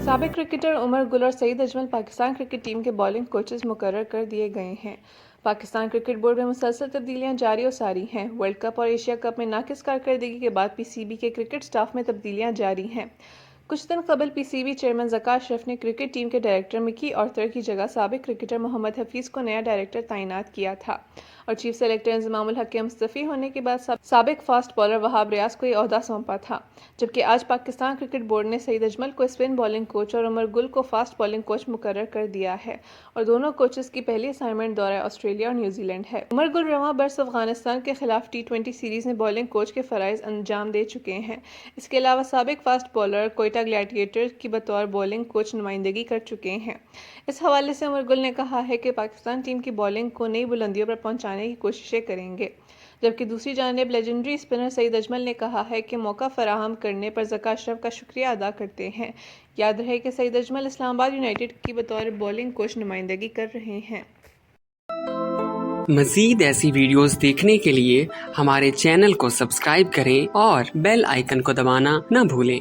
साबिक क्रिकेटर उमर गुल और Saeed Ajmal Pakistan cricket team के बॉलिंग कोचेस मुकर्रर कर दिए गए हैं। पाकिस्तान क्रिकेट बोर्ड में मुसलसल तब्दीलियां जारी और सारी हैं। वर्ल्ड कप और एशिया कप में नाकिस कारकर्दगी के बाद पीसीबी के क्रिकेट स्टाफ में तब्दीलियां जारी हैं। कुछ दिन कबल पीसीबी चेयरमैन ज़का अशरफ ने क्रिकेट टीम के डायरेक्टर मिकी ऑर्थर की जगह साबिक क्रिकेटर मोहम्मद हफीज़ को नया डायरेक्टर तैनात किया था और चीफ सेलेक्टर इंज़मामुल हक के मुस्तफ़ी होने के बाद साबिक फास्ट बॉलर वहाब रियाज को ये ओहदा सौंपा था। जबकि आज पाकिस्तान क्रिकेट बोर्ड ने सईद अजमल को स्पिन बॉलिंग कोच और उमर गुल को फास्ट बॉलिंग कोच मुकर्रर कर दिया है और दोनों कोचेस की पहली असाइनमेंट दौरा ऑस्ट्रेलिया और न्यूजीलैंड है। उमर गुल रवां बरस अफगानिस्तान के खिलाफ T20 सीरीज में बॉलिंग कोच के फराइज अंजाम दे चुके हैं। इसके अलावा साबिक फास्ट बॉलर कोयटा ग्लैडिएटर्स की बतौर बॉलिंग कोच नुमाइंदगी कर चुके हैं। इस हवाले से उमर गुल ने कहा है कि पाकिस्तान टीम की बॉलिंग को नई बुलंदियों पर पहुंचाने की कोशिशें करेंगे, जबकि दूसरी जानिब लेजेंडरी स्पिनर सईद अजमल ने कहा है कि मौका फराहम करने पर ज़का अशरफ का शुक्रिया अदा करते हैं। याद रहे कि सईद अजमल इस्लामाबाद यूनाइटेड की बतौर बॉलिंग कोच नुमाइंदगी कर रहे हैं। मज़ीद ऐसी वीडियोस देखने के लिए हमारे चैनल को सब्सक्राइब करें और बेल आइकन को दबाना न भूलें।